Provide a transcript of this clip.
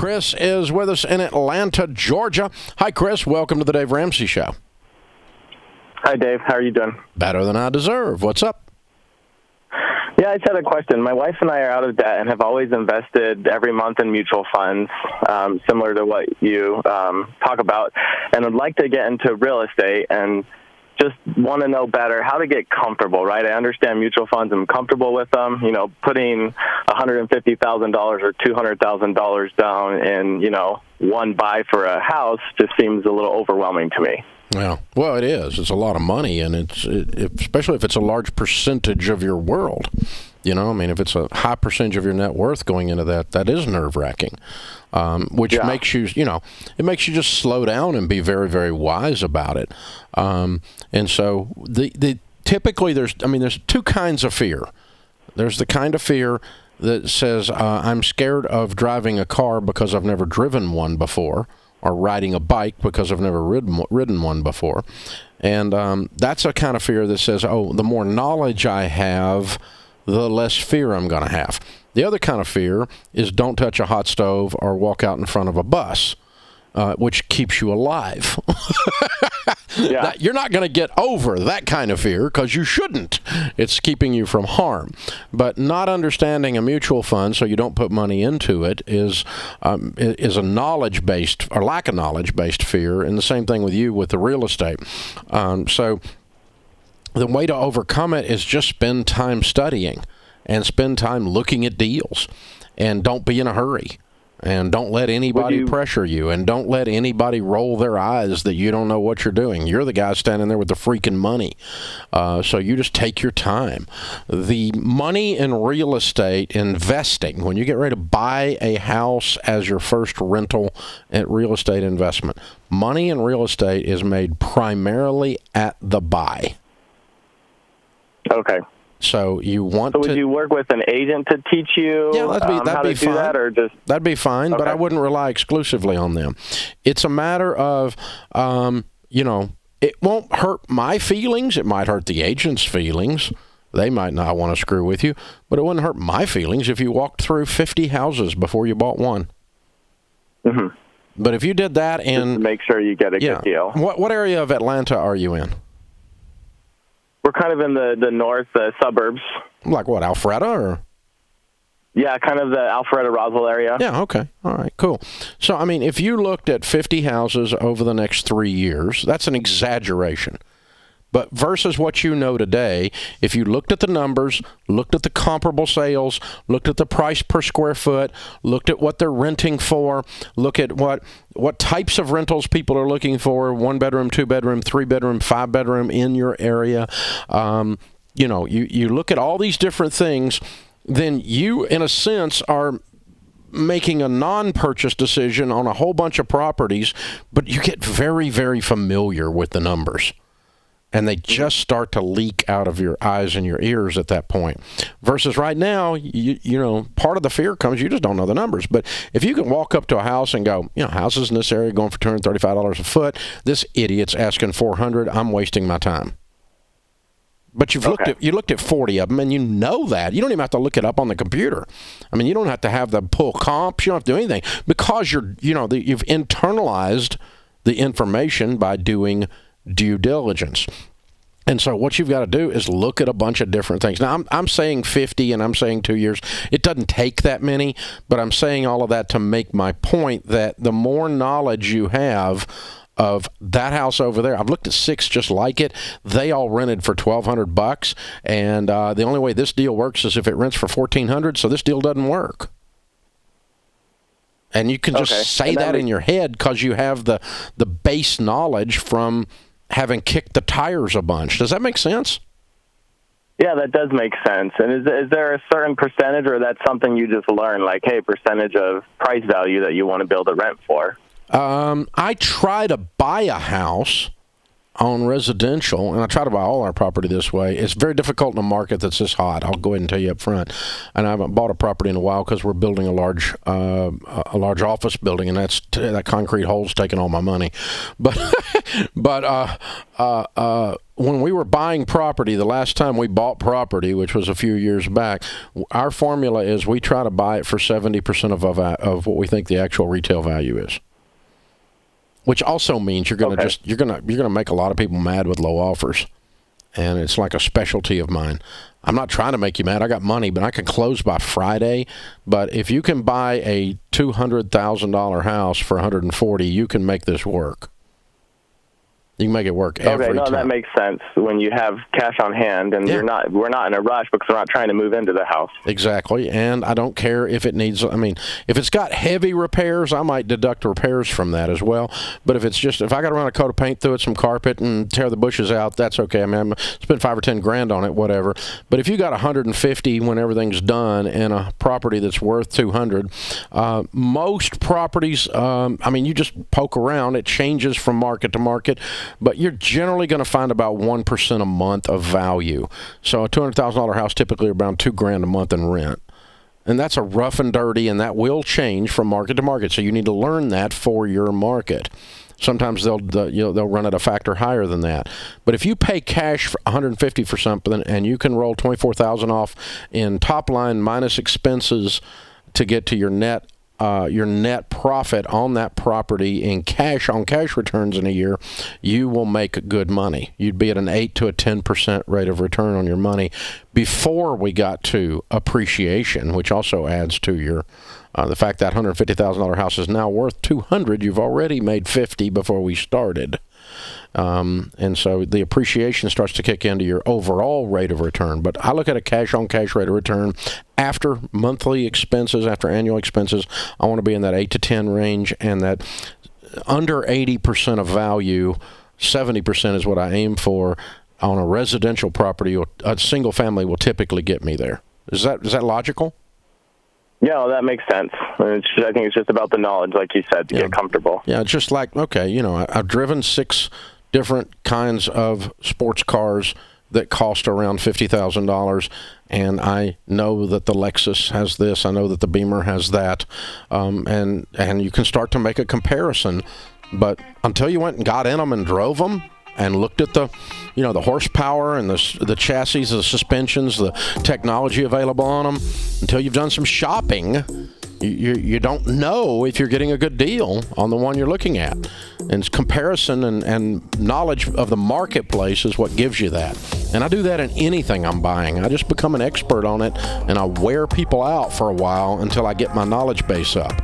Chris is with us in Atlanta, Georgia. Hi, Chris. Welcome to the Dave Ramsey Show. Hi, Dave. How are you doing? Better than I deserve. What's up? Yeah, I just had a question. My wife and I are out of debt and have always invested every month in mutual funds, similar to what you talk about, and would like to get into real estate and just want to know better how to get comfortable, right? I understand mutual funds. I'm comfortable with them. You know, putting $150,000 or $200,000 down in, one buy for a house just seems a little overwhelming to me. Yeah, well, it is. It's a lot of money, and especially if it's a large percentage of your world. If it's a high percentage of your net worth going into that is nerve-wracking, which makes you, it makes you just slow down and be very, very wise about it. And so typically there's two kinds of fear. There's the kind of fear that says, I'm scared of driving a car because I've never driven one before, or riding a bike because I've never ridden one before. And that's a kind of fear that says, the more knowledge I have, the less fear I'm going to have. The other kind of fear is don't touch a hot stove or walk out in front of a bus, which keeps you alive. Yeah. You're not going to get over that kind of fear because you shouldn't. It's keeping you from harm. But not understanding a mutual fund so you don't put money into it is a knowledge-based or lack of knowledge-based fear, and the same thing with you with the real estate. So the way to overcome it is just spend time studying and spend time looking at deals, and don't be in a hurry. And don't let anybody pressure you, and don't let anybody roll their eyes that you don't know what you're doing. You're the guy standing there with the freaking money. So you just take your time. The money in real estate investing, when you get ready to buy a house as your first rental at real estate investment, money in real estate is made primarily at the buy. Okay. So you want to... So would you work with an agent to teach you how to do fine. that, or just... That'd be fine, okay. But I wouldn't rely exclusively on them. It's a matter of, it won't hurt my feelings. It might hurt the agent's feelings. They might not want to screw with you, but it wouldn't hurt my feelings if you walked through 50 houses before you bought one. Mm-hmm. But if you did that and... Just to make sure you get a good deal. What area of Atlanta are you in? We're kind of in the north suburbs. Like what, Alpharetta or? Yeah, kind of the Alpharetta, Roswell area. Yeah, okay. All right, cool. So, if you looked at 50 houses over the next 3 years, that's an exaggeration. But versus what you know today, if you looked at the numbers, looked at the comparable sales, looked at the price per square foot, looked at what they're renting for, look at what types of rentals people are looking for, 1 bedroom, 2 bedroom, 3 bedroom, 5 bedroom in your area, you look at all these different things, then you, in a sense, are making a non-purchase decision on a whole bunch of properties, but you get very, very familiar with the numbers. And they just start to leak out of your eyes and your ears at that point. Versus right now, part of the fear comes, you just don't know the numbers. But if you can walk up to a house and go, houses in this area going for $235 a foot, this idiot's asking $400, I'm wasting my time. But you looked at 40 of them, and you know that. You don't even have to look it up on the computer. You don't have to have the pull comps. You don't have to do anything because you've internalized the information by doing due diligence. And so what you've got to do is look at a bunch of different things. Now, I'm saying 50 and I'm saying 2 years. It doesn't take that many, but I'm saying all of that to make my point that the more knowledge you have of that house over there, I've looked at 6 just like it. They all rented for $1,200, and the only way this deal works is if it rents for $1,400, so this deal doesn't work. And you can just say that in your head because you have the base knowledge from having kicked the tires a bunch. Does that make sense? Yeah, that does make sense. And is there a certain percentage, or that's something you just learn, like, hey, percentage of price value that you want to build a rent for? I try to buy a house on residential, and I try to buy all our property this way, it's very difficult in a market that's this hot. I'll go ahead and tell you up front. And I haven't bought a property in a while because we're building a large office building, and that concrete hole's taking all my money. But when we were buying property, the last time we bought property, which was a few years back, our formula is we try to buy it for 70% of what we think the actual retail value is. Which also means you're gonna make a lot of people mad with low offers, and it's like a specialty of mine. I'm not trying to make you mad. I got money, but I can close by Friday. But if you can buy a $200,000 house for $140,000, you can make this work. You can make it work every time. That makes sense when you have cash on hand, and we're not in a rush because we're not trying to move into the house. Exactly, and I don't care if it needs, if it's got heavy repairs, I might deduct repairs from that as well. But if I got to run a coat of paint through it, some carpet, and tear the bushes out, that's okay. I'm spend $5 or $10 $10,000 on it, whatever. But if you got $150,000 when everything's done in a property that's worth $200,000, most properties, you just poke around. It changes from market to market. But you're generally going to find about 1% a month of value. So a $200,000 house typically around $2,000 a month in rent. And that's a rough and dirty, and that will change from market to market. So you need to learn that for your market. Sometimes they'll run at a factor higher than that. But if you pay cash for $150,000 for something, and you can roll $24,000 off in top line minus expenses to get to your net profit on that property in cash on cash returns in a year, you will make good money. You'd be at an 8 to a 10% rate of return on your money before we got to appreciation, which also adds to your the fact that $150,000 house is now worth $200,000. You've already made $50,000 before we started. And so the appreciation starts to kick into your overall rate of return. But I look at a cash-on-cash rate of return after monthly expenses, after annual expenses. I want to be in that 8 to 10 range, and that under 80% of value, 70% is what I aim for on a residential property. A single family will typically get me there. Is that logical? Yeah, well, that makes sense. I think it's just about the knowledge, like you said, to get comfortable. Yeah, it's just like, okay, I've driven 6 different kinds of sports cars that cost around $50,000, and I know that the Lexus has this, I know that the Beamer has that, and you can start to make a comparison. But until you went and got in them and drove them, and looked at the horsepower and the chassis, the suspensions, the technology available on them, until you've done some shopping, you don't know if you're getting a good deal on the one you're looking at. And comparison and knowledge of the marketplace is what gives you that. And I do that in anything I'm buying. I just become an expert on it, and I wear people out for a while until I get my knowledge base up.